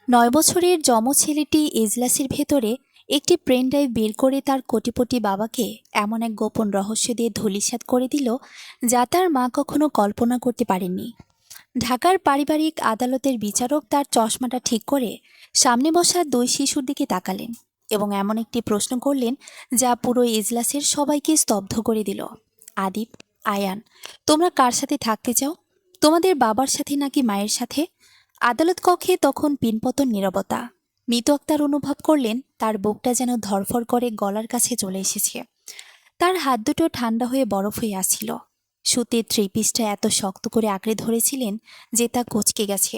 ৯ বছরের যমজ ছেলেটি এজলাসের ভেতরে একটি পেন ড্রাইভ বের করে তার কোটিপতি বাবাকে এমন এক গোপন রহস্য দিয়ে ধূলিসাৎ করে দিল, যা তার মা কখনো কল্পনা করতে পারেননি। ঢাকার পারিবারিক আদালতের বিচারক তার চশমাটা ঠিক করে সামনে বসা দুই শিশুর দিকে তাকালেন এবং এমন একটি প্রশ্ন করলেন যা পুরো এজলাসের সবাইকে স্তব্ধ করে দিল। আদিব, আয়ান, তোমরা কার সাথে থাকতে চাও? তোমাদের বাবার সাথে নাকি মায়ের সাথে? আদালত কক্ষে তখন পিনপতন নীরবতা। মিতু আক্তার অনুভব করলেন তার বুকটা যেন ধরফর করে গলার কাছে চলে এসেছে। তার হাত দুটো ঠান্ডা হয়ে বরফ হয়ে আসছিল। সুতির থ্রি-পিসটা এত শক্ত করে আঁকড়ে ধরেছিলেন যে তা কুঁচকে গেছে,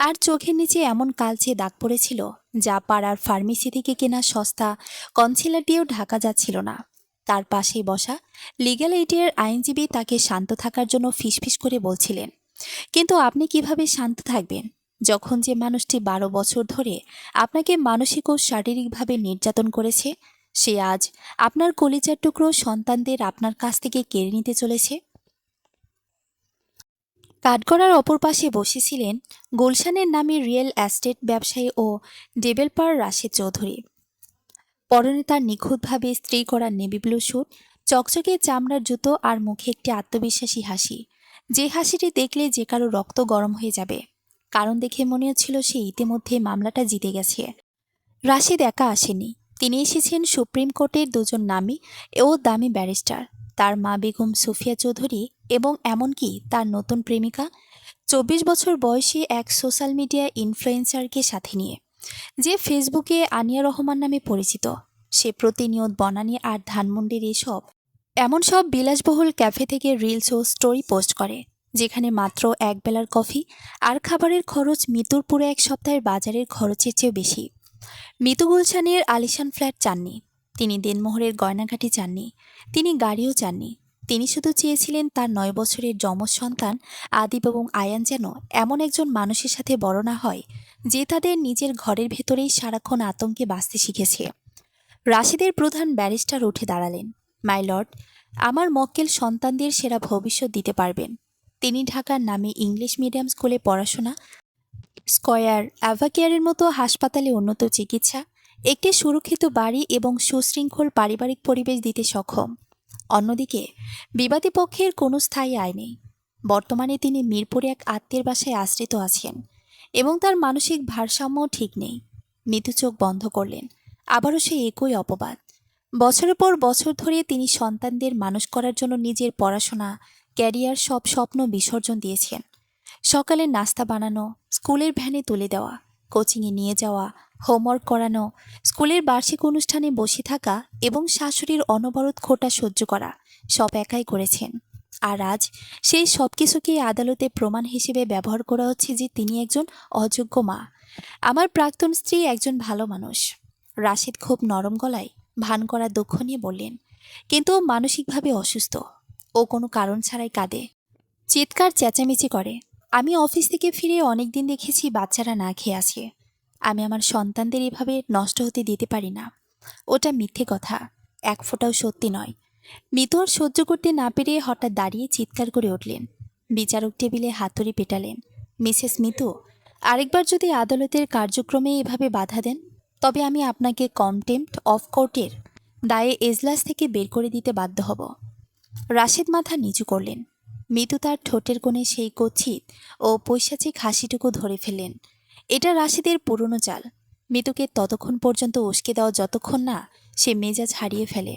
আর চোখের নিচে এমন কালচে দাগ পড়েছিল যা পাড়ার ফার্মেসি থেকে কেনা সস্তা কনসিলার দিয়েও ঢাকা যাচ্ছিল না। তার পাশেই বসা লিগ্যাল এইডের আইনজীবী তাকে শান্ত থাকার জন্য ফিসফিস করে বলছিলেন, কিন্তু আপনি কিভাবে শান্ত থাকবেন যখন যে মানুষটি 12 বছর ধরে আপনাকে মানসিক ও শারীরিকভাবে নির্যাতন করেছে সে আজ আপনার কলিজার টুকরো সন্তানদের আপনার কাছ থেকে কেড়ে নিতে চলেছে? কাঠগড়ার অপর পাশে বসেছিলেন গুলশানের নামী রিয়েল এস্টেট ব্যবসায়ী ও ডেভেলপার রাশেদ চৌধুরী। পরনে তার নিখুঁতভাবে স্ত্রী করা নেভি ব্লু স্যুট, চকচকে চামড়ার জুতো আর মুখে একটি আত্মবিশ্বাসী হাসি, যে হাসিটি দেখলে যে কারো রক্ত গরম হয়ে যাবে। কারণ দেখে মনে হচ্ছিল সে ইতিমধ্যে মামলাটা জিতে গেছে। রাশেদ একা আসেনি, তিনি এসেছেন সুপ্রিম কোর্টের দুজন নামী ও দামি ব্যারিস্টার, তার মা বেগম সুফিয়া চৌধুরী এবং এমনকি তার নতুন প্রেমিকা 24 বছর বয়সী এক সোশ্যাল মিডিয়া ইনফ্লুয়েন্সারকে সাথে নিয়ে, যে ফেসবুকে আনিয়া রহমান নামে পরিচিত। সে প্রতিনিয়ত বনানী আর ধানমন্ডির এমন সব বিলাসবহুল ক্যাফে থেকে রিলস ও স্টোরি পোস্ট করে, যেখানে মাত্র এক বেলার কফি আর খাবারের খরচ মিতুর পুরো এক সপ্তাহের বাজারের খরচের চেয়েও বেশি। মিতু গুলশানের আলিশান ফ্ল্যাট চাননি, তিনি দেনমোহরের গয়নাঘাটি চাননি, তিনি গাড়িও চাননি। তিনি শুধু চেয়েছিলেন তার 9 বছরের যমজ সন্তান আদিব এবং আয়ান যেন এমন একজন মানুষের সাথে বড় না হয় যে তাদের নিজের ঘরের ভেতরেই সারাক্ষণ আতঙ্কে বাঁচতে শিখেছে। রাশিদের প্রধান ব্যারিস্টার উঠে দাঁড়ালেন। মাই লর্ড, আমার মক্কেল সন্তানদের সেরা ভবিষ্যৎ দিতে পারবেন। তিনি ঢাকার নামে ইংলিশ মিডিয়াম স্কুলে পড়াশোনা, স্কয়ার অ্যাভাকেয়ারের মতো হাসপাতালে উন্নত চিকিৎসা, একটি সুরক্ষিত বাড়ি এবং সুশৃঙ্খল পারিবারিক পরিবেশ দিতে সক্ষম। অন্যদিকে বিবাদী পক্ষের কোনো স্থায়ী আয় নেই। বর্তমানে তিনি মিরপুরে এক আত্মীয়ের বাসায় আশ্রিত আছেন এবং তার মানসিক ভারসাম্যও ঠিক নেই। মৃদু চোখ বন্ধ করলেন। আবারও সে একই অপবাদ। বছরের পর বছর ধরে তিনি সন্তানদের মানুষ করার জন্য নিজের পড়াশোনা, ক্যারিয়ার সব স্বপ্ন বিসর্জন দিয়েছেন। সকালে নাস্তা বানানো, স্কুলের ভ্যানে তুলে দেওয়া, কোচিংয়ে নিয়ে যাওয়া, হোমওয়ার্ক করানো, স্কুলের বার্ষিক অনুষ্ঠানে বসে থাকা এবং শাশুড়ির অনবরত খোঁটা সহ্য করা সব একাই করেছেন। আর আজ সেই সব কিছুকে আদালতে প্রমাণ হিসেবে ব্যবহার করা হচ্ছে যে তিনি একজন অযোগ্য মা। আমার প্রাক্তন স্ত্রী একজন ভালো মানুষ। রাশিদ খুব নরম গলায় ভান করা দুঃখ নিয়ে বললেন, কিন্তু ও মানসিকভাবে অসুস্থ। ও কোনো কারণ ছাড়াই কাঁদে, চিৎকার চেঁচামেচি করে। আমি অফিস থেকে ফিরে অনেকদিন দেখেছি বাচ্চারা না খেয়ে আছে। আমি আমার সন্তানদের এভাবে নষ্ট হতে দিতে পারি না। ওটা মিথ্যে কথা, এক ফোঁটাও সত্যি নয়। মিতু আর সহ্য করতে না পেরে হঠাৎ দাঁড়িয়ে চিৎকার করে উঠলেন। বিচারক টেবিলে হাতুড়ি পেটালেন। মিসেস মিতু, আরেকবার যদি আদালতের কার্যক্রমে এভাবে বাধা দেন, তবে আমি আপনাকে কন্টেম্পট অফ কোর্টের দায়ে এজলাস থেকে বের করে দিতে বাধ্য হব। রাশেদ মাথা নিচু করলেন। মিতু তার ঠোঁটের কোণে সেই কচ্ছিত ও পৈশাচিক হাসিটুকু ধরে ফেললেন। এটা রাশেদের পুরনো চাল, মিতুকে ততক্ষণ পর্যন্ত উস্কে দেওয়া যতক্ষণ না সে মেজাজ হারিয়ে ফেলে,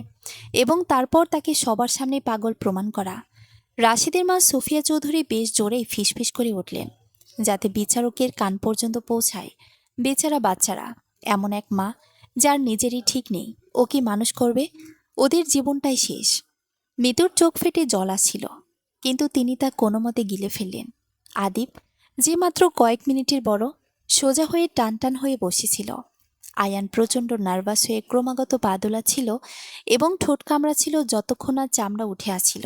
এবং তারপর তাকে সবার সামনে পাগল প্রমাণ করা। রাশেদের মা সুফিয়া চৌধুরী বেশ জোরেই ফিসফিস করে উঠলেন, যাতে বিচারকের কান পর্যন্ত পৌঁছায়। বেচারা বাচ্চারা, এমন এক মা যার নিজেরই ঠিক নেই, ও কি মানুষ করবে? ওদের জীবনটাই শেষ। মিতুর চোখ ফেটে জল আসছিল, কিন্তু তিনি তা কোনো মতে গিলে ফেললেন। আদিব, যে মাত্র কয়েক মিনিটের বড়, সোজা হয়ে টান টান হয়ে বসেছিল। আয়ান প্রচণ্ড নার্ভাস হয়ে ক্রমাগত পা দোলাচ্ছিল এবং ঠোঁট কামড়াচ্ছিল যতক্ষণ না চামড়া উঠে আসছিল।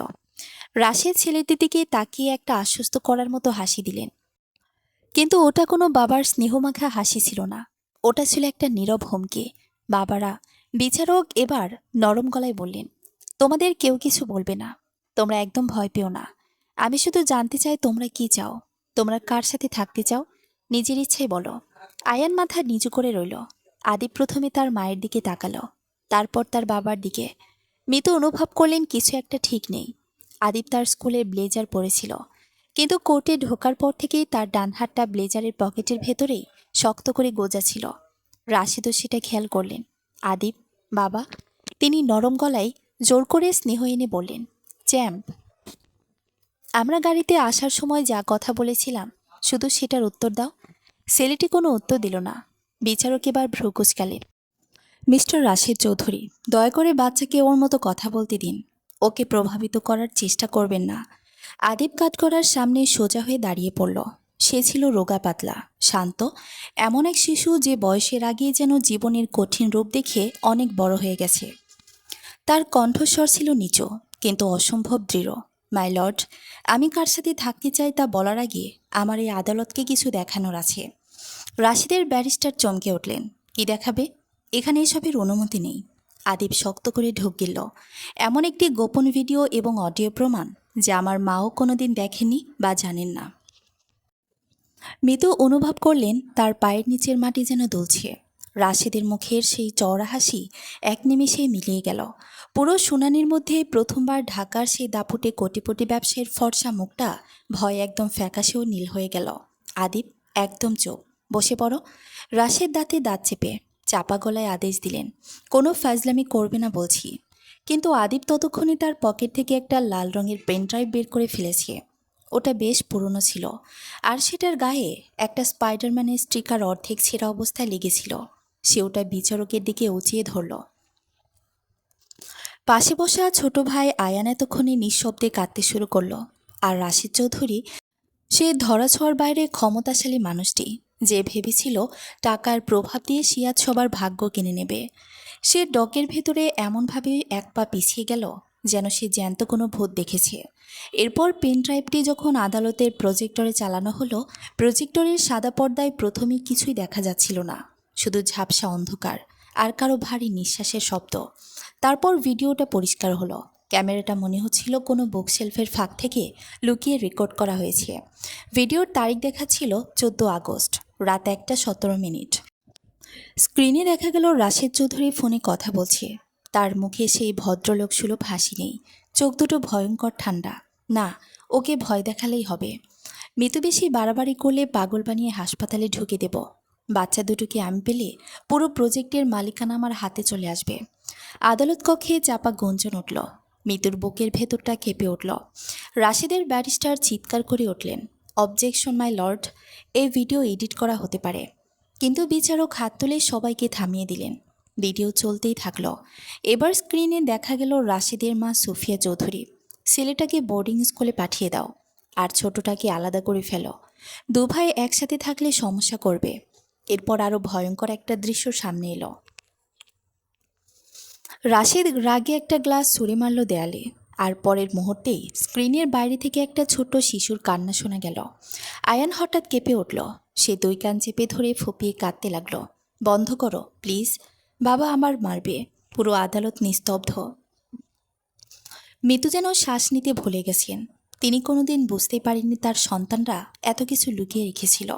রাশেদ ছেলেটির দিকে তাকিয়ে একটা আশ্বস্ত করার মতো হাসি দিলেন, কিন্তু ওটা কোনো বাবার স্নেহমাখা হাসি ছিল না। ওটা ছিল একটা নীরব হুমকি। বাবারা, বিচারক এবার নরম গলায় বললেন, তোমাদের কেউ কিছু বলবে না। তোমরা একদম ভয় পেও না। আমি শুধু জানতে চাই তোমরা কি চাও। তোমরা কার সাথে থাকতে চাও? নিজের ইচ্ছাই বলো। আয়ান মাথা নিচু করে রইল। আদিব প্রথমে তার মায়ের দিকে তাকালো, তারপর তার বাবার দিকে। মিতু অনুভব করলেন কিছু একটা ঠিক নেই। আদিব তার স্কুলের ব্লেজার পরেছিল, কিন্তু কোর্টে ঢোকার পর থেকেই তার ডান হাতটা ব্লেজারের পকেটের ভেতরেই শক্ত করে গোজা ছিল। রাশিদও সেটা খেয়াল করলেন। আদিব, বাবা। তিনি নরম গলায় জোর করে স্নেহ এনে বললেন, চ্যাম্প, আমরা গাড়িতে আসার সময় যা কথা বলেছিলাম শুধু সেটার উত্তর দাও। ছেলেটি কোনো উত্তর দিল না। বিচারক এবার ভ্রু কুঁচকালেন। মিস্টার রাশিদ চৌধুরী, দয়া করে বাচ্চাকে ওর মতো কথা বলতে দিন। ওকে প্রভাবিত করার চেষ্টা করবেন না। আদিব কাঠগড়ার সামনে সোজা হয়ে দাঁড়িয়ে পড়ল। সে ছিল রোগা পাতলা, শান্ত, এমন এক শিশু যে বয়সের আগেই যেন জীবনের কঠিন রূপ দেখে অনেক বড় হয়ে গেছে। তার কণ্ঠস্বর ছিল নিচু, কিন্তু অসম্ভব দৃঢ়। মাই লর্ড, আমি কার সাথে থাকতে চাই তা বলার আগে আমার এই আদালতকে কিছু দেখানোর আছে। রাশিদের ব্যারিস্টার চমকে উঠলেন। কি দেখাবে? এখানে এসবের অনুমতি নেই। আদিব শক্ত করে ঢোক গিলল। এমন একটি গোপন ভিডিও এবং অডিও প্রমাণ যা আমার মাও কোনোদিন দেখেনি বা জানেন না। মিতু অনুভব করলেন তার পায়ের নিচের মাটি যেন দুলছে। রাশেদের মুখের সেই চওড়া হাসি এক নিমেষেই মিলিয়ে গেল। পুরো শুনানির মধ্যে প্রথমবার ঢাকার সেই দাপুটে কোটিপতি ব্যবসায়ীর ফর্সা মুখটা ভয়ে একদম ফ্যাকাশেও নীল হয়ে গেল। আদিব, একদম চোখ, বসে পড়ো। রাশেদ দাঁতে দাঁত চেপে চাপা গলায় আদেশ দিলেন, কোনো ফাজলামি করবে না বলছি। কিন্তু আদিব ততক্ষণে তার পকেট থেকে একটা লাল রঙের পেনড্রাইভ বের করে ফেলেছে। ওটা বেশ পুরনো ছিল, আর সেটার গায়ে একটা স্পাইডারম্যানের স্টিকার অর্ধেক ছেঁড়া অবস্থায় লেগেছিল। সে ওটা বিচারকের দিকে উঁচিয়ে ধরল। পাশে বসা ছোট ভাই আয়ান এতক্ষণে নিঃশব্দে কাঁদতে শুরু করলো। আর রাশিদ চৌধুরী, সে ধরাছোঁয়ার বাইরে ক্ষমতাশালী মানুষটি, যে ভেবেছিল টাকার প্রভাব দিয়ে সিয়াদ সবার ভাগ্য কিনে নেবে, সে ডকের ভেতরে এমনভাবে এক পা পিছিয়ে গেল যেন সে জ্যান্ত কোনো ভূত দেখেছে। এরপর পেন ড্রাইভটি যখন আদালতের প্রজেক্টরে চালানো হলো, প্রজেক্টরের সাদা পর্দায় প্রথমেই কিছুই দেখা যাচ্ছিল না, শুধু ঝাপসা অন্ধকার আর কারো ভারী নিঃশ্বাসের শব্দ। তারপর ভিডিওটা পরিষ্কার হলো। ক্যামেরাটা মনে হচ্ছিল কোনো বুকশেলফের ফাঁক থেকে লুকিয়ে রেকর্ড করা হয়েছে। ভিডিওর তারিখ দেখাচ্ছিল 14 আগস্ট, রাত 1:17। স্ক্রিনে দেখা গেল রাশেদ চৌধুরী ফোনে কথা বলছে। তার মুখে সেই ভদ্রলোক সুলভ হাসি নেই, চোখ দুটো ভয়ঙ্কর ঠান্ডা। না, ওকে ভয় দেখালেই হবে। মৃত্যু বেশি বাড়াবাড়ি করলে পাগল বানিয়ে হাসপাতালে ঢুকে দেব। বাচ্চা দুটোকে আমি পেলে পুরো প্রজেক্টের মালিকানা আমার হাতে চলে আসবে। আদালত কক্ষে চাপা গুঞ্জন উঠল। মৃত্যুর বুকের ভেতরটা কেঁপে উঠল। রাশেদের ব্যারিস্টার চিৎকার করে উঠলেন, অবজেকশন মাই লর্ড, এই ভিডিও এডিট করা হতে পারে। কিন্তু বিচারক হাত তুলে সবাইকে থামিয়ে দিলেন। ভিডিও চলতেই থাকলো। এবার স্ক্রিনে দেখা গেল রাশেদের মা সুফিয়া চৌধুরী। ছেলেটাকে বোর্ডিং স্কুলে পাঠিয়ে দাও, আর ছোটটাকে আলাদা করে ফেলো। দু ভাই একসাথে থাকলে সমস্যা করবে। এরপর আরও ভয়ঙ্কর একটা দৃশ্য সামনে এলো। রাশেদ রাগে একটা গ্লাস ছুঁড়ে মারল দেয়ালে, আর পরের মুহূর্তেই স্ক্রিনের বাইরে থেকে একটা ছোট্ট শিশুর কান্না শোনা গেল। আয়ান হঠাৎ কেঁপে উঠল। সে দুই কান চেপে ধরে ফুপিয়ে কাঁদতে লাগলো। বন্ধ করো প্লিজ, বাবা আমার মারবে। পুরো আদালত নিস্তব্ধ। মৃত্যু যেন শ্বাস নিতে ভুলে গেছেন। তিনি কোনোদিন বুঝতেই পারেননি তার সন্তানরা এত কিছু লুকিয়ে রেখেছিল।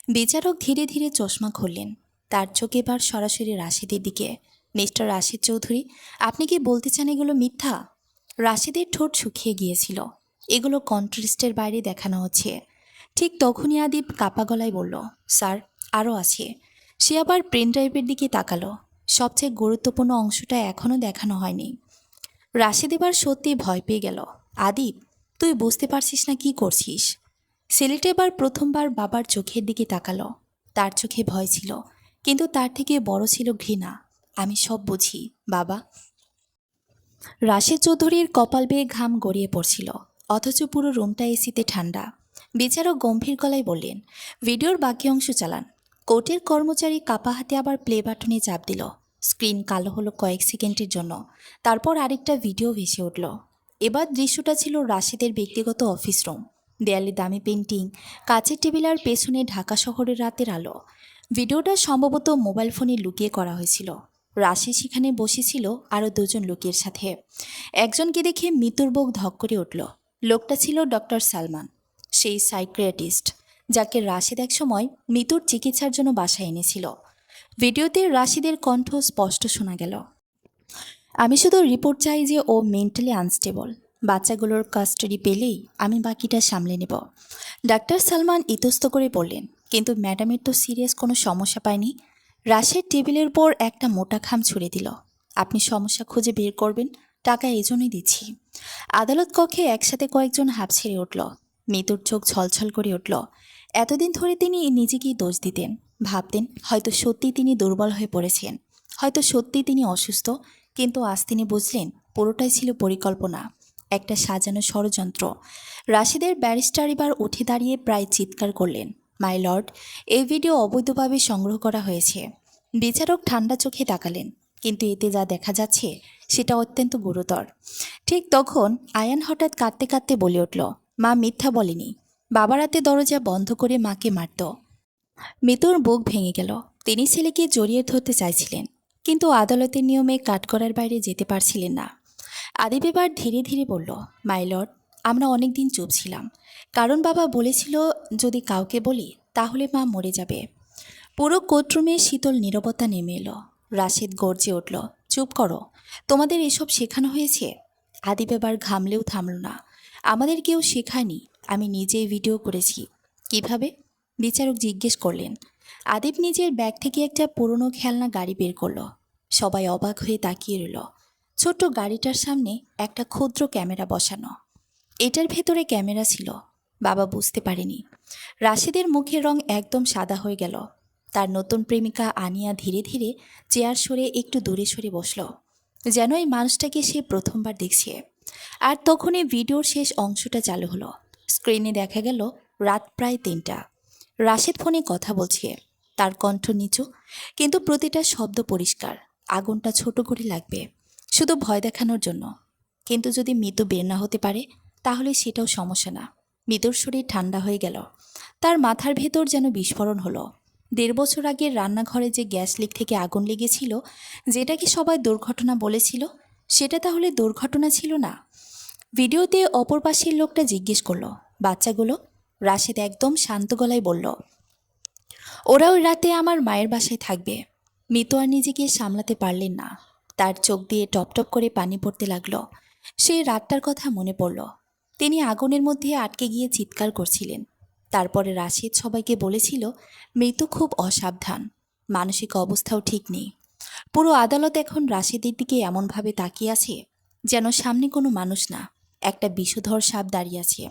বিচারক ধীরে ধীরে চশমা খুললেন। তার চোখ এবার সরাসরি রাশেদের দিকে। মিস্টার রাশেদ চৌধুরী, আপনি কি বলতে চান এগুলো মিথ্যা? রাশেদের ঠোঁট শুকিয়ে গিয়েছিল। এগুলো কন্ট্রাস্টের বাইরে দেখানো হচ্ছে। ঠিক তখনই আদিব কাপা গলায় বলল, স্যার, আরও আছে। সে আবার পেন ড্রাইভের দিকে তাকালো। সবচেয়ে গুরুত্বপূর্ণ অংশটা এখনও দেখানো হয়নি। রাশেদ এবার সত্যি ভয় পেয়ে গেল। আদিব, তুই বুঝতে পারছিস না কি করছিস? ছেলেটা এবার প্রথমবার বাবার চোখের দিকে তাকালো। তার চোখে ভয় ছিল, কিন্তু তার থেকে বড় ছিল ঘৃণা। আমি সব বুঝি, বাবা। রাশেদ চৌধুরীর কপাল বেয়ে ঘাম গড়িয়ে পড়ছিল, অথচ পুরো রুমটা এসিতে ঠান্ডা। বিচারক গম্ভীর গলায় বললেন, ভিডিওর বাকি অংশ চালান। কোর্টের কর্মচারী কাপা হাতে আবার প্লে বাটনে চাপ দিল। স্ক্রিন কালো হলো কয়েক সেকেন্ডের জন্য। তারপর আরেকটা ভিডিও ভেসে উঠল। এবার দৃশ্যটা ছিল রাশেদের ব্যক্তিগত অফিস রুম। দেয়ালে দামি পেন্টিং, কাচের টেবিল, আর পেছনে ঢাকা শহরের রাতের আলো। ভিডিওটা সম্ভবত মোবাইল ফোনে লুকিয়ে করা হয়েছিল। রাশি সেখানে বসেছিল আরও দুজন লোকের সাথে। একজনকে দেখে মৃত্যুর বুক ধক করে উঠল। লোকটা ছিল ডক্টর সালমান, সেই সাইকিয়াট্রিস্ট। যাকে রাশেদ একসময় মিতুর চিকিৎসার জন্য বাসায় এনেছিল। ভিডিওতে রাশিদের কণ্ঠ স্পষ্ট শোনা গেল, আমি শুধু রিপোর্ট চাই যে ও মেন্টালি আনস্টেবল। বাচ্চাগুলোর কাস্টাডি পেলেই আমি বাকিটা সামলে নেব। ডাক্তার সালমান ইতস্ত করে বললেন, কিন্তু ম্যাডামের তো সিরিয়াস কোনো সমস্যা পায়নি। রাশেদ টেবিলের উপর একটা মোটা খাম ছুড়ে দিল, আপনি সমস্যা খুঁজে বের করবেন, টাকা এজন্যই দিচ্ছি। আদালত কক্ষে একসাথে কয়েকজন হাঁপ ছেড়ে উঠল। মিতুর চোখ ছলছল করে উঠল। এতদিন ধরে তিনি নিজেকেই দোষ দিতেন, ভাবতেন হয়তো সত্যি তিনি দুর্বল হয়ে পড়েছেন, হয়তো সত্যি তিনি অসুস্থ। কিন্তু আজ তিনি বুঝলেন পুরোটাই ছিল পরিকল্পনা, একটা সাজানো ষড়যন্ত্র। রাশিদের ব্যারিস্টার এবার উঠে দাঁড়িয়ে প্রায় চিৎকার করলেন, মাই লর্ড, এই ভিডিও অবৈধভাবে সংগ্রহ করা হয়েছে। বিচারক ঠান্ডা চোখে তাকালেন, কিন্তু এতে যা দেখা যাচ্ছে সেটা অত্যন্ত গুরুতর। ঠিক তখন আয়ান হঠাৎ কাঁদতে কাঁদতে বলে উঠল, মা মিথ্যা বলেনি, বাবা রাতে দরজা বন্ধ করে মাকে মারত। মিতুর বুক ভেঙে গেল। তিনি ছেলেকে জড়িয়ে ধরতে চাইছিলেন, কিন্তু আদালতের নিয়মে কাঠগড়ার বাইরে যেতে পারছিলেন না। আদিব এবার ধীরে ধীরে বলল, মাই লর্ড, আমরা অনেক দিন চুপ ছিলাম, কারণ বাবা বলেছিল যদি কাউকে বলি তাহলে মা মরে যাবে। পুরো কোর্টরুমে শীতল নীরবতা নেমে এলো। রাশেদ গর্জে উঠল, চুপ করো, তোমাদের এসব শেখানো হয়েছে? আদিব এবার ঘামলেও থামল না, আমাদের কেউ শেখায়নি, আমি নিজেই ভিডিও করেছি। কিভাবে? বিচারক জিজ্ঞেস করলেন। আদিব নিজের ব্যাগ থেকে একটা পুরনো খেলনা গাড়ি বের করলো। সবাই অবাক হয়ে তাকিয়ে রইল। ছোট্ট গাড়িটার সামনে একটা ক্ষুদ্র ক্যামেরা বসানো। এটার ভেতরে ক্যামেরা ছিল। বাবা বুঝতে পারেনি। রাশেদের মুখের রং একদম সাদা হয়ে গেল। তার নতুন প্রেমিকা আনিয়া ধীরে ধীরে চেয়ার সরে একটু দূরে সরে বসল, যেন এই মানুষটাকে সে প্রথমবার দেখছে। আর তখনই ভিডিওর শেষ অংশটা চালু হলো। স্ক্রিনে দেখা গেল রাত প্রায় 3টা। রাশেদ ফোনে কথা বলছে, তার কণ্ঠ নিচু, কিন্তু প্রতিটা শব্দ পরিষ্কার। আগুনটা ছোট করে লাগবে, শুধু ভয় দেখানোর জন্য। কিন্তু যদি মৃত্যু বের না হতে পারে তাহলে সেটাও সমস্যা না। মৃত্যুর শরীর ঠান্ডা হয়ে গেল। তার মাথার ভেতর যেন বিস্ফোরণ হলো। 1.5 বছর আগের রান্নাঘরে যে গ্যাস লিক থেকে আগুন লেগেছিল, যেটাকে সবাই দুর্ঘটনা বলেছিল, সেটা তাহলে দুর্ঘটনা ছিল না। ভিডিওতে অপর পাশের লোকটা জিজ্ঞেস করলো, বাচ্চাগুলো? রাশেদ একদম শান্ত গলায় বলল, ওরা ওই রাতে আমার মায়ের বাসায় থাকবে। মিতু আর নিজেকে সামলাতে পারলেন না। তার চোখ দিয়ে টপ টপ করে পানি পড়তে লাগলো। সেই রাতটার কথা মনে পড়ল। তিনি আগুনের মধ্যে আটকে গিয়ে চিৎকার করছিলেন। তারপরে রাশেদ সবাইকে বলেছিল মৃত্যু খুব অসাবধান, মানসিক অবস্থাও ঠিক নেই। পুরো আদালত এখন রাশেদের দিকে এমনভাবে তাকিয়ে আছে যেন সামনে কোনো মানুষ না, একটা বিষধর সাপ দাঁড়িয়ে আছে।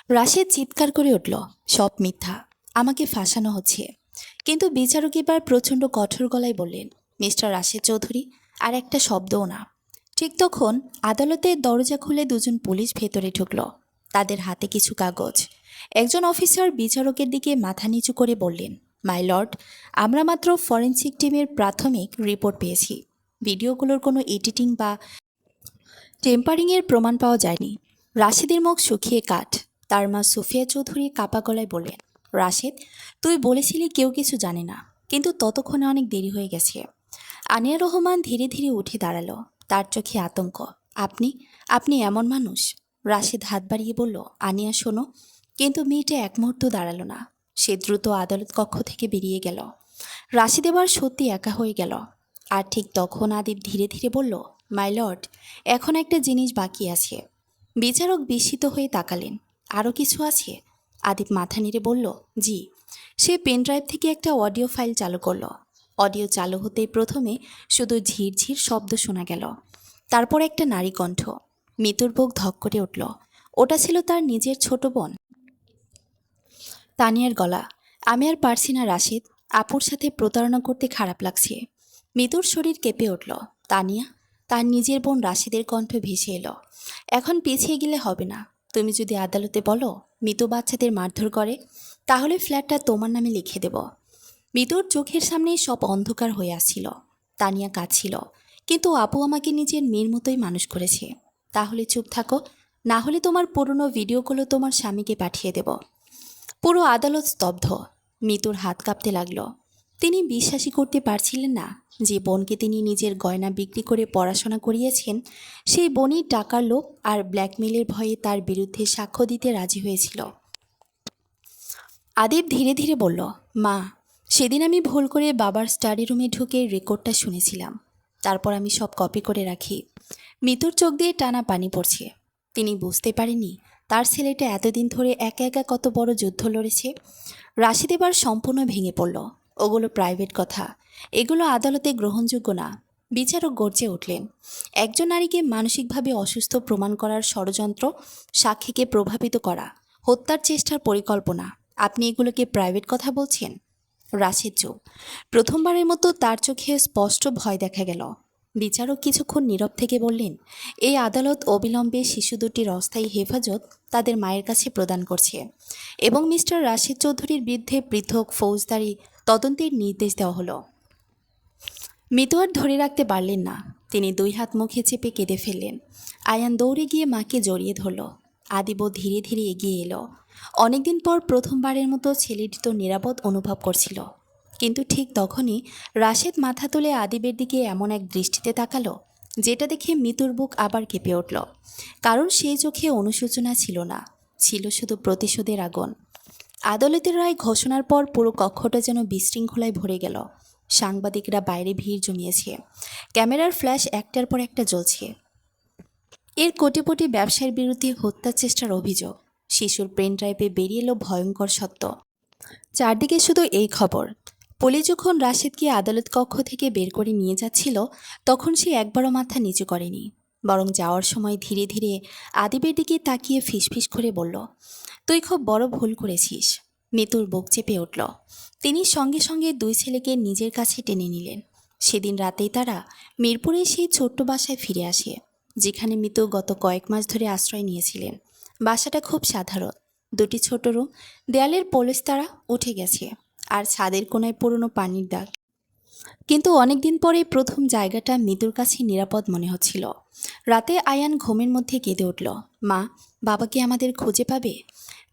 রাশেদ চিৎকার করে উঠল, সব মিথ্যা, আমাকে ফাঁসানো হচ্ছে। কিন্তু বিচারক এবার প্রচণ্ড কঠোর গলায় বললেন, মিস্টার রাশেদ চৌধুরী, আর একটা শব্দও না। ঠিক তখন আদালতের দরজা খুলে 2জন পুলিশ ভেতরে ঢুকল। তাদের হাতে কিছু কাগজ। একজন অফিসার বিচারকের দিকে মাথা নিচু করে বললেন, মাই লর্ড, আমরা মাত্র ফরেনসিক টিমের প্রাথমিক রিপোর্ট পেয়েছি। ভিডিওগুলোর কোনো এডিটিং বা টেম্পারিংয়ের প্রমাণ পাওয়া যায়নি। রাশেদের মুখ শুকিয়ে কাঠ। তার মা সুফিয়া চৌধুরী কাপা গলায় বললেন, রাশেদ, তুই বলেছিলি কেউ কিছু জানে না, কিন্তু ততক্ষণে অনেক দেরি হয়ে গেছে। আনিয়া রহমান ধীরে ধীরে উঠে দাঁড়ালো। তার চোখে আতঙ্ক। আপনি আপনি এমন মানুষ? রাশেদ হাত বাড়িয়ে বলল, আনিয়া শোনো। কিন্তু মেয়েটা এক মুহূর্ত দাঁড়ালো না। সে দ্রুত আদালত কক্ষ থেকে বেরিয়ে গেল। রাশেদ এবার সত্যি একা হয়ে গেল। আর ঠিক তখন আদিব ধীরে ধীরে বলল, মাই লর্ড, এখন একটা জিনিস বাকি আছে। বিচারক বিস্মিত হয়ে তাকালেন, আরও কিছু আছে? আদিব মাথা নেড়ে বলল, জি। সে পেনড্রাইভ থেকে একটা অডিও ফাইল চালু করলো। অডিও চালু হতেই প্রথমে শুধু ঝিরঝির শব্দ শোনা গেল। তারপর একটা নারী কণ্ঠ। মিতুর বুক ধক করে উঠল। ওটা ছিল তার নিজের ছোট বোন তানিয়ার গলা। আমি আর পারছি না রাশিদ, আপুর সাথে প্রতারণা করতে খারাপ লাগছে। মিতুর শরীর কেঁপে উঠল। তানিয়া, তার নিজের বোন রাশিদের কণ্ঠ ভেসে এলো। এখন পিছিয়ে গেলে হবে না। তুমি যদি আদালতে বলো মিতু বাচ্চাদের মারধর করে, তাহলে ফ্ল্যাটটা তোমার নামে লিখে দেব। মিতুর চোখের সামনেই সব অন্ধকার হয়ে আসছিল। তানিয়া কাঁদছিল, কিন্তু আপু আমাকে নিজের মেয়ের মতোই মানুষ করেছে। তাহলে চুপ থাকো, না হলে তোমার পুরনো ভিডিওগুলো তোমার স্বামীকে পাঠিয়ে দেব। পুরো আদালত স্তব্ধ। মিতুর হাত কাঁপতে লাগলো। তিনি বিশ্বাসই করতে পারছিলেন না যে বোনকে তিনি নিজের গয়না বিক্রি করে পড়াশোনা করিয়েছেন, সেই বোনই টাকার লোভ আর ব্ল্যাকমেলের ভয়ে তার বিরুদ্ধে সাক্ষ্য দিতে রাজি হয়েছিল। আদিব ধীরে ধীরে বলল, মা, সেদিন আমি ভুল করে বাবার স্টাডি রুমে ঢুকে রেকর্ডটা শুনেছিলাম। তারপর আমি সব কপি করে রাখি। মিতুর চোখ দিয়ে টানা পানি পড়ছে। তিনি বুঝতে পারেননি তার ছেলেটা এতদিন ধরে একা একা কত বড় যুদ্ধ লড়েছে। রাশিদ এবার সম্পূর্ণ ভেঙে পড়ল। ওগুলো প্রাইভেট কথা, এগুলো আদালতে গ্রহণযোগ্য না। বিচারক গর্জে উঠলেন, একজন নারীকে মানসিকভাবে অসুস্থ প্রমাণ করার ষড়যন্ত্র, সাক্ষীকে প্রভাবিত করা, হত্যার চেষ্টার পরিকল্পনা, আপনি এগুলোকে প্রাইভেট কথা বলছেন? রাশিদ চুপ। প্রথমবারের মতো তার চোখে স্পষ্ট ভয় দেখা গেল। বিচারক কিছুক্ষণ নীরব থেকে বললেন, এই আদালত অবিলম্বে শিশু দুটির অস্থায়ী হেফাজত তাদের মায়ের কাছে প্রদান করছে এবং মিস্টার রাশিদ চৌধুরীর বিরুদ্ধে পৃথক ফৌজদারি তদন্তের নির্দেশ দেওয়া হলো। মিতু আর ধরে রাখতে পারলেন না। তিনি দুই হাত মুখে চেপে কেঁদে ফেললেন। আয়ান দৌড়ে গিয়ে মাকে জড়িয়ে ধরল। আদিবও ধীরে ধীরে এগিয়ে এলো। অনেকদিন পর প্রথমবারের মতো ছেলেটি তো নিরাপদ অনুভব করছিল। কিন্তু ঠিক তখনই রাশেদ মাথা তুলে আদিবের দিকে এমন এক দৃষ্টিতে তাকালো, যেটা দেখে মিতুর বুক আবার কেঁপে উঠল। কারণ সেই চোখে অনুশোচনা ছিল না, ছিল শুধু প্রতিশোধের আগুন। আদালতের রায় ঘোষণার পর পুরো কক্ষটা যেন বিশৃঙ্খলায় ভরে গেল। সাংবাদিকরা বাইরে ভিড় জমিয়েছে। ক্যামেরার ফ্ল্যাশ একটার পর একটা জ্বলছে। এর কোটিপটি ব্যবসায়ের বিরুদ্ধে হত্যার চেষ্টার অভিযোগ। শিশুর পেন ড্রাইভে বেরিয়ে এলো ভয়ঙ্কর সত্য। চারদিকে শুধু এই খবর। পুলিশ যখন রাশেদকে আদালত কক্ষ থেকে বের করে নিয়ে যাচ্ছিল, তখন সে একবারও মাথা নিচু করেনি। বরং যাওয়ার সময় ধীরে ধীরে আদিবের দিকে তাকিয়ে ফিসফিস করে বলল, তুই খুব বড় ভুল করেছিস। মিতুর বুক চেপে উঠল। তিনি সঙ্গে সঙ্গে দুই ছেলেকে নিজের কাছে টেনে নিলেন। সেদিন রাতেই তারা মিরপুরে সেই ছোট্ট বাসায় ফিরে আসে, যেখানে মিতু গত কয়েক মাস ধরে আশ্রয় নিয়েছিলেন। বাসাটা খুব সাধারণ, দুটি ছোট রুম, দেয়ালের পলেস্তারা উঠে গেছে, আর ছাদের কোনায় পুরনো পানির দাগ। কিন্তু অনেকদিন পরে প্রথম জায়গাটা মিতুর কাছে নিরাপদ মনে হচ্ছিল। রাতে আয়ান ঘুমের মধ্যে কেঁদে উঠল, মা, বাবাকে আমাদের খুঁজে পাবে?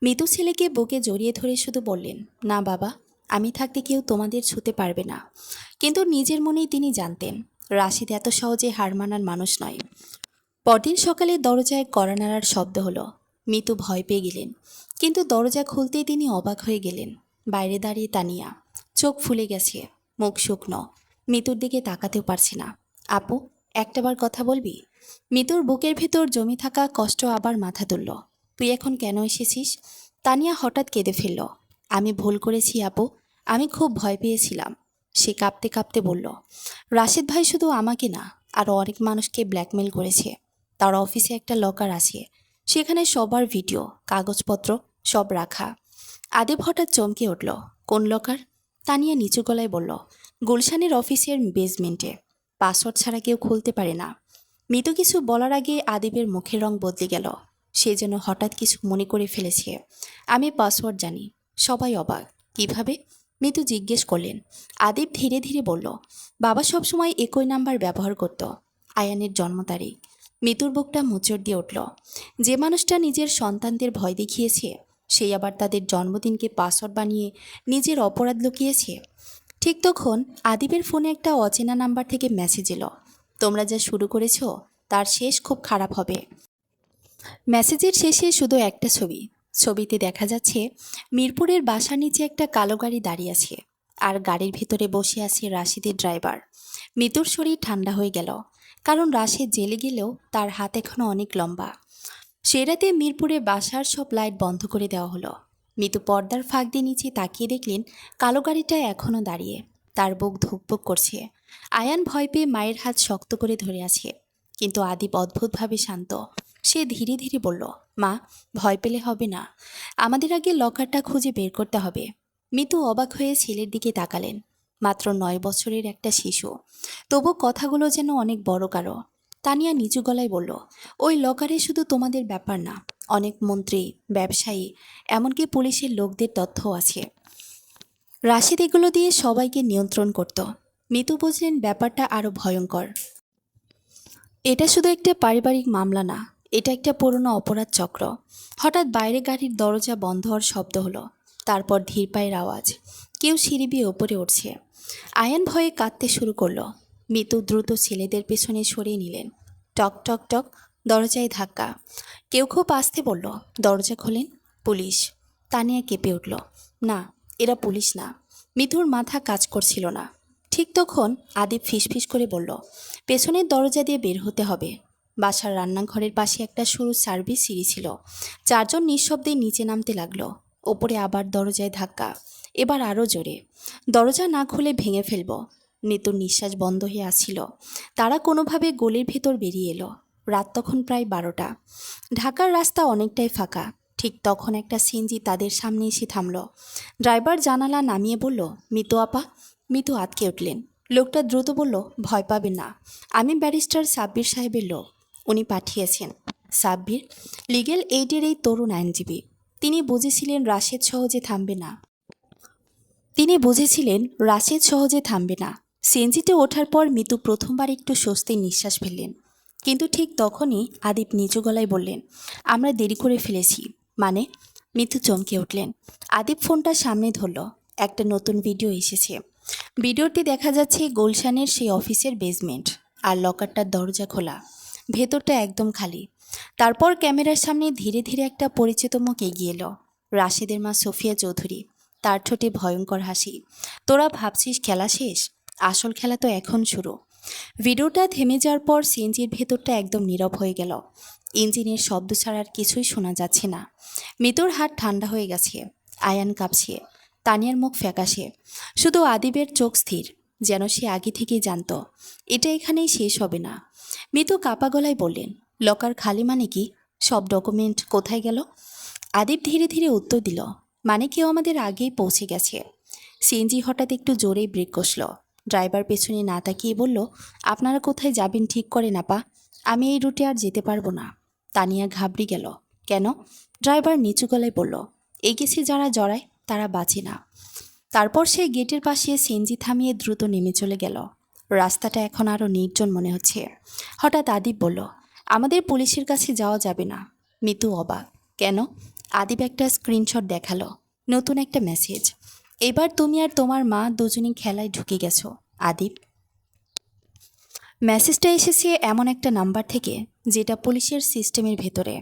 মিতু ছেলেকে বুকে জড়িয়ে ধরে শুধু বললেন, না বাবা, আমি থাকতে কেউ তোমাদের ছুতে পারবে না। কিন্তু নিজের মনেই তিনি জানতেন রাশিদ এত সহজে হার মানার মানুষ নয়। পরদিন সকালে দরজায় কড়া নাড়ার শব্দ হলো। মিতু ভয় পেয়ে গেলেন, কিন্তু দরজা খুলতেই তিনি অবাক হয়ে গেলেন। বাইরে দাঁড়িয়ে তানিয়া, চোখ ফুলে গেছে, মুখ শুকনো, মিতুর দিকে তাকাতেও পারছে না। আপু, একটাবার কথা বলবি? মিতুর বুকের ভেতর জমে থাকা কষ্ট আবার মাথা তুলল। তুই এখন কেন এসেছিস? তানিয়া হঠাৎ কেঁদে ফেলল। আমি ভুল করেছি আপু, আমি খুব ভয় পেয়েছিলাম। সে কাঁপতে কাঁপতে বলল, রাশেদ ভাই শুধু আমাকে না, আরও অনেক মানুষকে ব্ল্যাকমেল করেছে। তার অফিসে একটা লকার আছে, সেখানে সবার ভিডিও, কাগজপত্র সব রাখা। আদিব হঠাৎ চমকে উঠল, কোন লকার? তানিয়া নিচু গলায় বলল, গুলশানের অফিসের বেসমেন্টে, পাসওয়ার্ড ছাড়া কেউ খুলতে পারে না। মৃদু কিছু বলার আগে আদিবের মুখের রং বদলে গেল। সে যেন হঠাৎ কিছু মনে করে ফেলেছে। আমি পাসওয়ার্ড জানি। সবাই অবাক, কিভাবে? মৃদু জিজ্ঞেস করলেন। আদিব ধীরে ধীরে বলল, বাবা সবসময় একই নাম্বার ব্যবহার করত, আয়ানের জন্ম তারিখ। মৃত্যুর বুকটা মোচড় দিয়ে উঠল। যে মানুষটা নিজের সন্তানদের ভয় দেখিয়েছে, সেই আবার তাদের জন্মদিনকে পাসওয়ার্ড বানিয়ে নিজের অপরাধ লুকিয়েছে। ঠিক তখন আদিবের ফোনে একটা অচেনা নাম্বার থেকে মেসেজ এলো, তোমরা যা শুরু করেছো তার শেষ খুব খারাপ হবে। মেসেজের শেষে শুধু একটা ছবি। ছবিতে দেখা যাচ্ছে মিরপুরের বাসার নিচে একটা কালো গাড়ি দাঁড়িয়ে আছে, আর গাড়ির ভিতরে বসে আছে রাশিদের ড্রাইভার। মিতুর শরীর ঠান্ডা হয়ে গেল, কারণ রাশিদ জেলে গেলেও তার হাত এখনও অনেক লম্বা। সে রাতে মিরপুরে বাসার সব লাইট বন্ধ করে দেওয়া হলো। মিতু পর্দার ফাঁক দিয়ে নিচে তাকিয়ে দেখলেন কালো গাড়িটা এখনও দাঁড়িয়ে। তার বুক ধুকপুক করছে। আয়ান ভয় পেয়ে মায়ের হাত শক্ত করে ধরে আছে, কিন্তু আদিব অদ্ভুতভাবে শান্ত। সে ধীরে ধীরে বলল, মা, ভয় পেলে হবে না, আমাদের আগে লকারটা খুঁজে বের করতে হবে। মিতু অবাক হয়ে ছেলের দিকে তাকালেন। মাত্র 9 বছরের একটা শিশু, তবু কথাগুলো যেন অনেক বড় কারো। তানিয়া নিচু গলায় বলল, ওই লকারে শুধু তোমাদের ব্যাপার না, অনেক মন্ত্রী, ব্যবসায়ী, এমনকি পুলিশের লোকদের তথ্য আছে। রাশিদ এগুলো দিয়ে সবাইকে নিয়ন্ত্রণ করত। মিতু বুঝলেন ব্যাপারটা আরও ভয়ঙ্কর। এটা শুধু একটা পারিবারিক মামলা না, এটা একটা পুরনো অপরাধ চক্র। হঠাৎ বাইরে গাড়ির দরজা বন্ধ হওয়ার শব্দ হলো, তারপর ধীর পায়ের আওয়াজ। কেউ সিঁড়ি বেয়ে ওপরে উঠছে। আয়ান ভয়ে কাঁদতে শুরু করলো। মিতু দ্রুত ছেলেদের পেছনে সরিয়ে নিলেন। টক টক টক, দরজায় ধাক্কা। কেউ খুব আস্তে বলল, দরজা খোলেন, পুলিশ। তানিয়া কেঁপে উঠল। না, এরা পুলিশ না। মিতুর মাথা কাজ করছিল না। ঠিক তখন আদিপ ফিসফিস করে বলল, পেছনের দরজা দিয়ে বের হতে হবে। বাসার রান্নাঘরের পাশে একটা সরু সার্ভিস সিঁড়ি ছিল। চারজন নিঃশব্দে নিচে নামতে লাগলো। ওপরে আবার দরজায় ধাক্কা, এবার আরও জোরে। দরজা না খুলে ভেঙে ফেলব। মিতুর নিঃশ্বাস বন্ধ হয়ে আসছিল। তারা কোনোভাবে গলির ভেতর বেরিয়ে এলো। রাত তখন প্রায় 12টা। ঢাকার রাস্তা অনেকটাই ফাঁকা। ঠিক তখন একটা সিএনজি তাদের সামনে এসে থামল। ড্রাইভার জানালা নামিয়ে বলল, মিতু আপা। মিতু আটকে উঠলেন। লোকটা দ্রুত বলল, ভয় পাবেন না, আমি ব্যারিস্টার সাব্বির সাহেবের লোক। উনি পাঠিয়েছেন। সাব্বির লিগ্যাল এইডের এই তরুণ আইনজীবী। তিনি বুঝেছিলেন রাশেদ সহজে থামবে না। সিএনজিতে ওঠার পর মিতু প্রথমবার একটু স্বস্তির নিঃশ্বাস ফেললেন। কিন্তু ঠিক তখনই আদিপ নিচু গলায় বললেন, আমরা দেরি করে ফেলেছি। মানে? মিতু চমকে উঠলেন। আদিপ ফোনটা সামনে ধরল। একটা নতুন ভিডিও এসেছে। ভিডিওটি দেখা যাচ্ছে গুলশানের সেই অফিসের বেসমেন্ট, আর লকারটার দরজা খোলা। ভেতরটা একদম খালি। তারপর ক্যামেরার সামনে ধীরে ধীরে একটা পরিচিত মুখ এগিয়ে এলো। রাশেদের মা সোফিয়া চৌধুরী। তার ঠোঁটে ভয়ঙ্কর হাসি। তোরা ভাবছিস খেলা শেষ? আসল খেলা তো এখন শুরু। ভিডিওটা থেমে যাওয়ার পর সিএনজির ভেতরটা একদম নীরব হয়ে গেল। ইঞ্জিনের শব্দ ছাড়া আর কিছুই শোনা যাচ্ছে না। মিতুর হাত ঠান্ডা হয়ে গেছে। আয়ান কাঁপছে। তানিয়ার মুখ ফ্যাকাশে। শুধু আদিবের চোখ স্থির, যেন সে আগে থেকেই জানত এটা এখানেই শেষ হবে না। মিতু কাপা গলায় বললেন, লকার খালি মানে কি? সব ডকুমেন্ট কোথায় গেল? আদিব ধীরে ধীরে উত্তর দিল, মানে কেউ আমাদের আগেই পৌঁছে গেছে। সিএনজি হঠাৎ একটু জোরেই ব্রেক কষল। ড্রাইভার পেছনে না তাকিয়ে বলল, আপনারা কোথায় যাবেন ঠিক করেন আপা। আমি এই রুটে আর যেতে পারবো না। তানিয়া ঘাবড়ে গেল। কেন? ড্রাইভার নিচু গলায় বলল, এই কেসে যারা জড়ায় তারা বাঁচে না। তারপর সে গেটের পাশে সিএনজি থামিয়ে দ্রুত নেমে চলে গেল। রাস্তাটা এখন আরও নির্জন মনে হচ্ছে। হঠাৎ আদিব বলল, আমাদের পুলিশের কাছে যাওয়া যাবে না। মিতু অবাক। কেন? আদিব একটা স্ক্রিনশট দেখালো। নতুন একটা মেসেজ। এবার তুমি আর তোমার মা দুজনেই খেলায় ঢুকে গেছো আদিব। মেসেজটা এসেছে এমন একটা নাম্বার থেকে যেটা পুলিশের সিস্টেমের ভেতরে।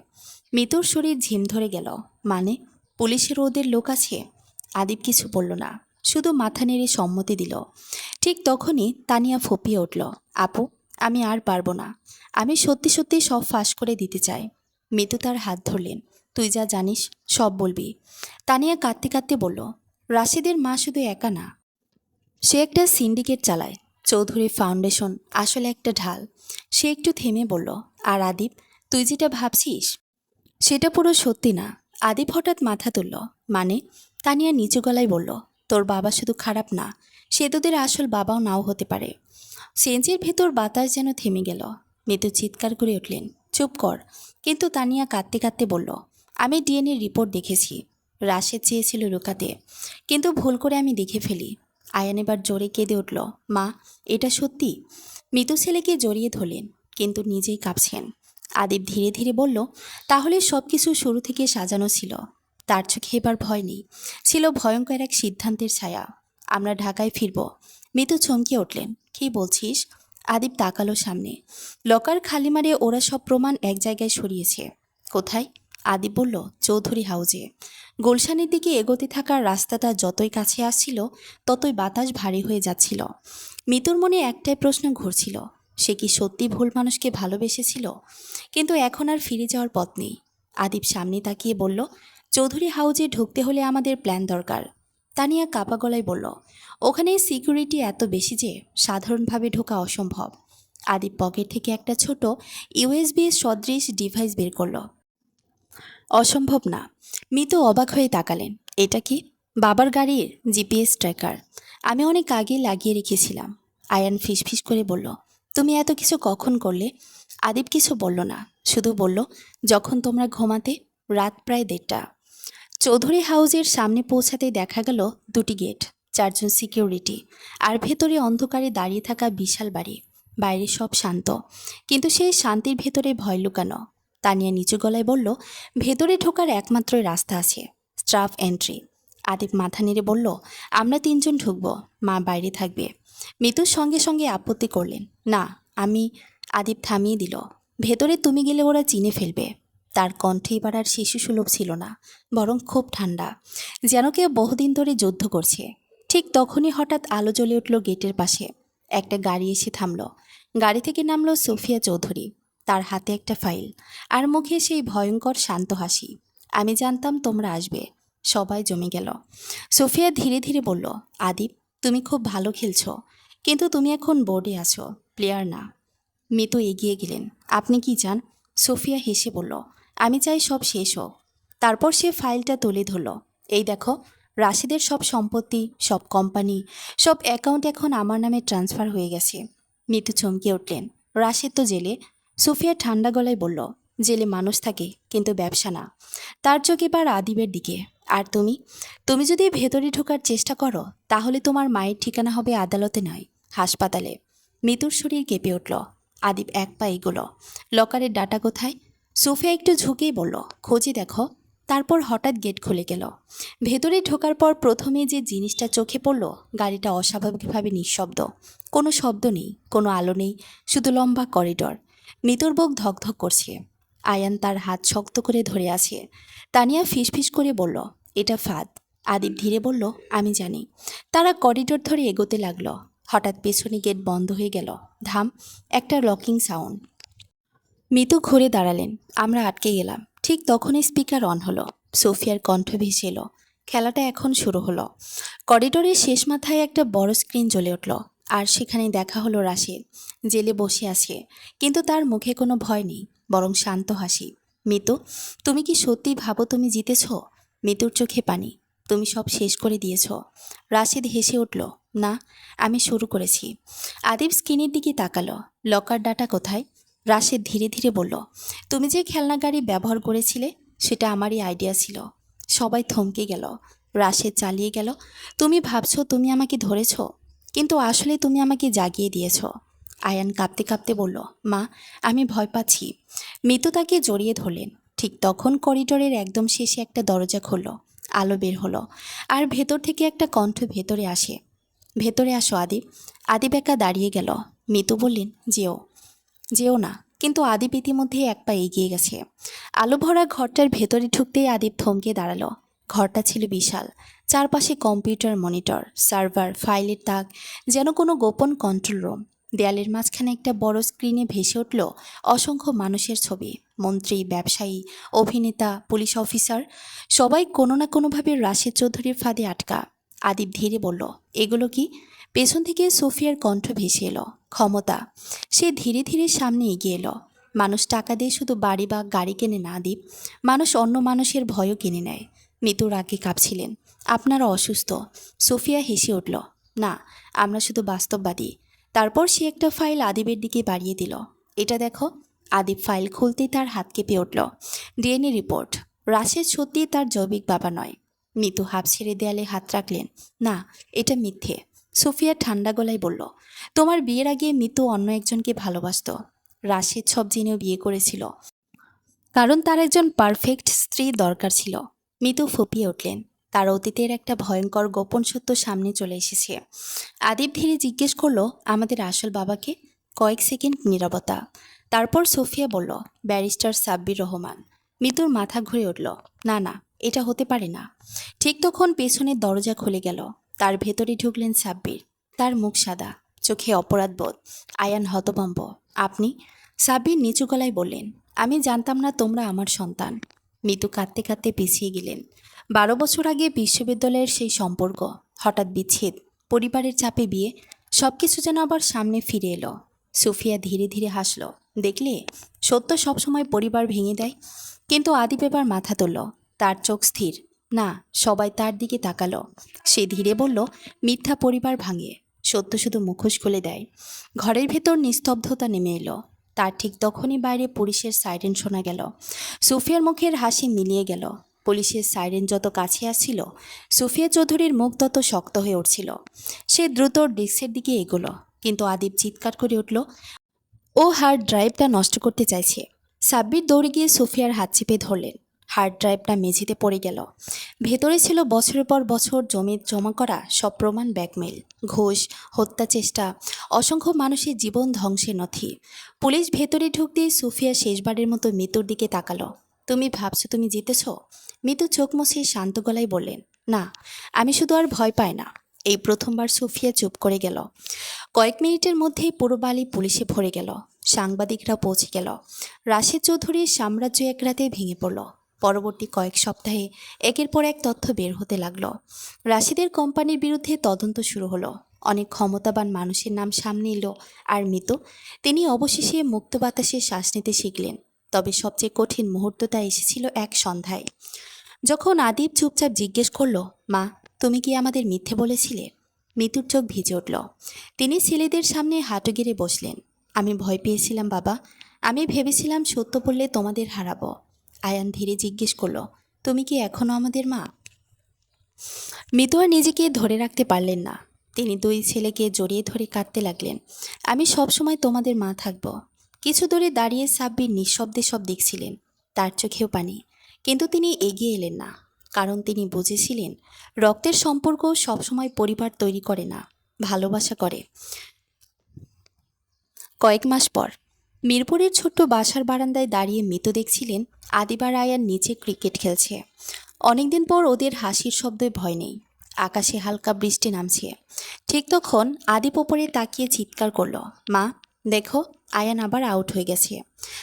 মিতুর শরীর ঝিম ধরে গেল। মানে পুলিশের ওদের লোক আছে? আদিব কিছু বলল না, শুধু মাথা নেড়ে সম্মতি দিল। ঠিক তখনই তানিয়া ফপিয়ে উঠল, আপু, আমি আর পারবো না। আমি সত্যি সত্যি সব ফাঁস করে দিতে চাই। মিতু তার হাত ধরলেন, তুই যা জানিস সব বলবি। তানিয়া কাঁদতে কাঁদতে বলল, রাশিদের মা শুধু একা না, সে একটা সিন্ডিকেট চালায়। চৌধুরী ফাউন্ডেশন আসলে একটা ঢাল। সে একটু থেমে বলল, আর আদিপ, তুই যেটা ভাবছিস সেটা পুরো সত্যি না। আদিপ হঠাৎ মাথা তুলল। মানে? তানিয়া নিচু গলায় বলল, তোর বাবা শুধু খারাপ না, সে তোদের আসল বাবাও নাও হতে পারে। সেঞ্চের ভেতর বাতাস যেন থেমে গেল। মিতু চিৎকার করে উঠলেন, চুপ কর। কিন্তু তানিয়া কাঁদতে কাঁদতে বলল, আমি ডিএনএ রিপোর্ট দেখেছি। রাশেদ চেয়েছিল লুকাতে, কিন্তু ভুল করে আমি দেখে ফেলি। আয়ান এবার জোরে কেঁদে উঠল, মা, এটা সত্যি? মিতু ছেলেকে জড়িয়ে ধরলেন, কিন্তু নিজেই কাঁপছেন। আদিব ধীরে ধীরে বলল, তাহলে সব কিছু শুরু থেকে সাজানো ছিল। তার চোখে এবার ভয় নেই, ছিল ভয়ঙ্কর এক সিদ্ধান্তের ছায়া। আমরা ঢাকায় ফিরব। মিতু চমকে উঠলেন, কী বলছিস? আদিব তাকালো সামনে। লকার খালি মারে ওরা সব প্রমাণ এক জায়গায় সরিয়েছে। কোথায়? আদিব বলল, চৌধুরী হাউজে। গুলশানের দিকে এগোতে থাকা রাস্তাটা যতই কাছে আসছিল ততই বাতাস ভারী হয়ে যাচ্ছিল। মিতুর মনে একটাই প্রশ্ন ঘুরছিল, সে কি সত্যি ভুল মানুষকে ভালোবেসেছিল? কিন্তু এখন আর ফিরে যাওয়ার পথ নেই। আদিব সামনে তাকিয়ে বলল, চৌধুরী হাউজে ঢুকতে হলে আমাদের প্ল্যান দরকার। তানিয়া কাপা গলায় বলল, ওখানে সিকিউরিটি এত বেশি যে সাধারণভাবে ঢোকা অসম্ভব। আদিব পকেট থেকে একটা ছোট ইউএসবি সদৃশ ডিভাইস বের করল। অসম্ভব না। মিতু অবাক হয়ে তাকালেন, এটা কি? বাবার গাড়ির জিপিএস ট্র্যাকার। আমি অনেক আগে লাগিয়ে রেখেছিলাম। আয়ান ফিসফিস করে বলল, তুমি এত কিছু কখন করলে? আদিব কিছু বলল না, শুধু বলল, যখন তোমরা ঘুমাতে। রাত প্রায় 1:30। চৌধুরী হাউজের সামনে পৌঁছাতেই দেখা গেল দুটি গেট, চারজন সিকিউরিটি, আর ভেতরে অন্ধকারে দাঁড়িয়ে থাকা বিশাল বাড়ি। বাইরে সব শান্ত, কিন্তু সেই শান্তির ভেতরে ভয় লুকানো। তানিয়া নিচু গলায় বলল, ভেতরে ঢোকার একমাত্রই রাস্তা আছে, স্টাফ এন্ট্রি। আদিব মাথা নেড়ে বলল, আমরা 3জন ঢুকব, মা বাইরে থাকবে। মিতুর সঙ্গে সঙ্গে আপত্তি করলেন, না, আমি। আদিব থামিয়ে দিল, ভেতরে তুমি গেলে ওরা চিনে ফেলবে। তার কণ্ঠে এবার আর শিশুসুলভ ছিল না, বরং খুব ঠান্ডা, যেন কেউ বহুদিন ধরে যুদ্ধ করছে। ঠিক তখনই হঠাৎ আলো জ্বলে উঠল গেটের পাশে। একটা গাড়ি এসে থামল। গাড়ি থেকে নামলো সুফিয়া চৌধুরী। তার হাতে একটা ফাইল, আর মুখে সেই ভয়ঙ্কর শান্ত হাসি। আমি জানতাম তোমরা আসবে। সবাই জমে গেল। সুফিয়া ধীরে ধীরে বলল, আদিব, তুমি খুব ভালো খেলছো, কিন্তু তুমি এখন বোর্ডে আছো, প্লেয়ার না। মিতু এগিয়ে গেলেন। আপনি কি চান? সোফিয়া হেসে বলল, আমি চাই সব শেষ হোক। তারপর সে ফাইলটা তুলে ধরল। এই দেখো, রাশিদের সব সম্পত্তি, সব কোম্পানি, সব অ্যাকাউন্ট এখন আমার নামে ট্রান্সফার হয়ে গেছে। মিতু চমকে উঠলেন। রাশিদ তো জেলে। সোফিয়া ঠান্ডা গলায় বলল, জেলে মানুষ থাকে, কিন্তু ব্যবসা না। তার চোখ এবার আদিবের দিকে। আর তুমি, তুমি যদি ভেতরে ঢোকার চেষ্টা করো, তাহলে তোমার মায়ের ঠিকানা হবে আদালতে নয়, হাসপাতালে। মিতুর শরীর কেঁপে উঠল। আদিব এক পা এগোলো। লকারের ডাটা কোথায়? সোফিয়া একটু ঝুঁকেই বলল, খোঁজে দেখো। তারপর হঠাৎ গেট খুলে গেল। ভেতরে ঢোকার পর প্রথমে যে জিনিসটা চোখে পড়ল, গাড়িটা অস্বাভাবিকভাবে নিঃশব্দ। কোনো শব্দ নেই, কোনো আলো নেই, শুধু লম্বা করিডর। মিতুর বুক ধকধক করছে। আয়ান তার হাত শক্ত করে ধরে আছে। তানিয়া ফিসফিস করে বলল, এটা ফাঁদ। আদিব ধীরে বলল, আমি জানি। তারা করিডর ধরে এগোতে লাগলো। হঠাৎ পেছনে গেট বন্ধ হয়ে গেল। ধাম, একটা লকিং সাউন্ড। মিতু ঘুরে দাঁড়ালেন। আমরা আটকে গেলাম। ঠিক তখনই স্পিকার অন হলো। সোফিয়ার কণ্ঠ ভেসে এলো, খেলাটা এখন শুরু হলো। করিডোরের শেষ মাথায় একটা বড় স্ক্রিন জ্বলে উঠল। আর সেখানে দেখা হলো রাশিদ, জেলে বসে আছে, কিন্তু তার মুখে কোনো ভয় নেই, বরং শান্ত হাসি। মিতু, তুমি কি সত্যি ভাবো তুমি জিতেছ? মিতুর চোখে পানি। তুমি সব শেষ করে দিয়েছ। রাশিদ হেসে উঠল, না, আমি শুরু করেছি। আদিব স্ক্রিনের দিকে তাকালো। লকার ডাটা কোথায়? রাশেদ ধীরে ধীরে বলল, তুমি যে খেলনা গাড়ি ব্যবহার করেছিলে, সেটা আমারই আইডিয়া ছিল। সবাই থমকে গেল। রাশেদ চালিয়ে গেল, তুমি ভাবছো তুমি আমাকে ধরেছ, কিন্তু আসলে তুমি আমাকে জাগিয়ে দিয়েছ। আয়ান কাঁপতে কাঁপতে বলল, মা, আমি ভয় পাচ্ছি। মিতু তাকে জড়িয়ে ধরলেন। ঠিক তখন করিডোরের একদম শেষে একটা দরজা খুলল। আলো বের হলো, আর ভেতর থেকে একটা কণ্ঠ ভেতরে আসে, ভেতরে আসো আদিব। আদিব একা দাঁড়িয়ে গেল। মিতু বললেন, যেও, যেও না। কিন্তু আদিব ইতিমধ্যে এক পা এগিয়ে গেছে। আলো ভরা ঘরটার ভেতরে ঢুকতেই আদিব থমকে দাঁড়ালো। ঘরটা ছিল বিশাল। চারপাশে কম্পিউটার, মনিটর, সার্ভার, ফাইলের তাক, যেন কোনো গোপন কন্ট্রোল রুম। দেয়ালের মাঝখানে একটা বড় স্ক্রিনে ভেসে উঠল অসংখ্য মানুষের ছবি। মন্ত্রী, ব্যবসায়ী, অভিনেতা, পুলিশ অফিসার, সবাই কোনো না কোনোভাবে রাশেদ চৌধুরীর ফাঁদে আটকা। আদিব ধীরে বলল, এগুলো কি? পেছন থেকে সোফিয়ার কণ্ঠ ভেসে এলো, ক্ষমতা। সে ধীরে ধীরে সামনে এগিয়ে এলো। মানুষ টাকা দিয়ে শুধু বাড়ি বা গাড়ি কেনে না আদিব, মানুষ অন্য মানুষের ভয়ও কিনে নেয়। মৃত্যুর আগে কাঁপছিলেন। আপনারা অসুস্থ। সোফিয়া হেসে উঠল, না, আমরা শুধু বাস্তববাদী। তারপর সে একটা ফাইল আদিবের দিকে বাড়িয়ে দিল। এটা দেখো। আদিব ফাইল খুলতেই তার হাত কেঁপে উঠল। DNA report. রাশেদ সত্যিই তার জৈবিক বাবা নয়। মিতু হাঁপ ছেড়ে দেয়ালে হাত রাখলেন। না, এটা মিথ্যে। সোফিয়া ঠান্ডা গলায় বলল, তোমার বিয়ের আগে মিতু অন্য একজনকে ভালোবাসত। রাশেদ সব জেনেও বিয়ে করেছিল, কারণ তার একজন পারফেক্ট স্ত্রী দরকার ছিল। মিতু ফুপিয়ে উঠলেন। তার অতীতের একটা ভয়ঙ্কর গোপন সত্য সামনে চলে এসেছে। আদিব ধীরে জিজ্ঞেস করলো, আমাদের আসল বাবাকে? কয়েক সেকেন্ড নীরবতা। তারপর সোফিয়া বলল, ব্যারিস্টার সাব্বির রহমান। মিতুর মাথা ঘুরে উঠল। না না, এটা হতে পারে না। ঠিক তখন পেছনের দরজা খুলে গেল। তার ভেতরে ঢুকলেন সাব্বির। তার মুখ সাদা, চোখে অপরাধবোধ। আয়ান হতভম্ব। আপনি? সাব্বির নিচু গলায় বললেন, আমি জানতাম না তোমরা আমার সন্তান। মিতু কাঁদতে কাঁদতে পিছিয়ে গেলেন। 12 বছর আগে বিশ্ববিদ্যালয়ের সেই সম্পর্ক, হঠাৎ বিচ্ছেদ, পরিবারের চাপে বিয়ে, সবকিছু যেন আবার সামনে ফিরে এলো। সুফিয়া ধীরে ধীরে হাসল। দেখলে, সত্য সবসময় পরিবার ভেঙে দেয়। কিন্তু আদিব এবার মাথা তুলল। তার চোখ স্থির। না, সবাই তার দিকে তাকালো। সে ধীরে বলল, মিথ্যা পরিবার ভাঙে, সত্য শুধু মুখোশ খুলে দেয়। ঘরের ভেতর নিস্তব্ধতা নেমে এলো। তার ঠিক তখনই বাইরে পুলিশের সাইরেন শোনা গেল। সুফিয়ার মুখের হাসি মিলিয়ে গেল। পুলিশের সাইরেন যত কাছে আসছিল, সুফিয়া চৌধুরীর মুখ তত শক্ত হয়ে উঠছিল। সে দ্রুত ডেস্কের দিকে এগোলো, কিন্তু আদিব চিৎকার করে উঠল, ও হার্ড ড্রাইভটা নষ্ট করতে চাইছে। সাব্বির দৌড়ে গিয়ে সুফিয়ার হাত চেপে ধরলেন। হার্ড ড্রাইভটা মেঝেতে পড়ে গেল। ভেতরে ছিল বছরের পর বছর জমা করা সব প্রমাণ, ব্যাকমেইল, ঘুষ, হত্যা চেষ্টা, অসংখ্য মানুষের জীবন ধ্বংসের নথি। পুলিশ ভেতরে ঢুকতেই সুফিয়া শেষবারের মতো মৃত্যুর দিকে তাকালো। তুমি ভাবছো তুমি জিতেছ? মিতু চোখ মুছে শান্ত গলায় বললেন, না, আমি শুধু আর ভয় পাই না। এই প্রথমবার সুফিয়া চুপ করে গেল। কয়েক মিনিটের মধ্যেই পুরো বাড়ি পুলিশে ভরে গেল। সাংবাদিকরা পৌঁছে গেল। রাশেদ চৌধুরীর সাম্রাজ্য এক রাতে ভেঙে পড়ল। পরবর্তী কয়েক সপ্তাহে একের পর এক তথ্য বের হতে লাগলো। রাশিদের কোম্পানির বিরুদ্ধে তদন্ত শুরু হলো। অনেক ক্ষমতাবান মানুষের নাম সামনে এলো। আর মিতু, তিনি অবশেষে মুক্ত বাতাসে শ্বাস নিতে শিখলেন। তবে সবচেয়ে কঠিন মুহূর্তটা এসেছিল এক সন্ধ্যায়, যখন আদিব চুপচাপ জিজ্ঞেস করলো, মা, তুমি কি আমাদের মিথ্যে বলেছিলে? মিতুর চোখ ভিজে উঠল। তিনি ছেলেদের সামনে হাঁটু গেড়ে বসলেন। আমি ভয় পেয়েছিলাম বাবা। আমি ভেবেছিলাম সত্য বললে তোমাদের হারাবো। আয়ান ধীরে জিজ্ঞেস করলো, তুমি কি এখনো আমাদের মা? মিতু আর নিজেকে ধরে রাখতে পারলেন না। তিনি দুই ছেলেকে জড়িয়ে ধরে কাঁদতে লাগলেন। আমি সবসময় তোমাদের মা থাকব। কিছু দূরে দাঁড়িয়ে সাব্বির নিঃশব্দে সব দেখছিলেন। তার চোখেও পানি। কিন্তু তিনি এগিয়ে এলেন না, কারণ তিনি বুঝেছিলেন রক্তের সম্পর্ক সবসময় পরিবার তৈরি করে না, ভালোবাসা করে। কয়েক মাস পর মিরপুরের ছোট্ট বাসার বারান্দায় দাঁড়িয়ে মিতু দেখছিলেন আদিবার আয়ার নিচে ক্রিকেট খেলছে। অনেকদিন পর ওদের হাসির শব্দে ভয় নেই। আকাশে হালকা বৃষ্টি নামছে। ঠিক তখন আদিপ ওপরে তাকিয়ে চিৎকার করলো, মা, দেখো, আয়ান আবার আউট হয়ে গেছে।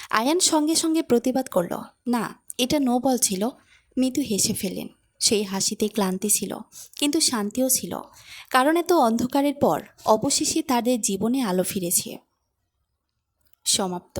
আয়ান সঙ্গে সঙ্গে প্রতিবাদ করলো, না, এটা নো বল ছিল। মিতু হেসে ফেললেন। সেই হাসিতে ক্লান্তি ছিল, কিন্তু শান্তিও ছিল। কারণ এত অন্ধকারের পর অবশেষে তাদের জীবনে আলো ফিরেছে। সমাপ্ত।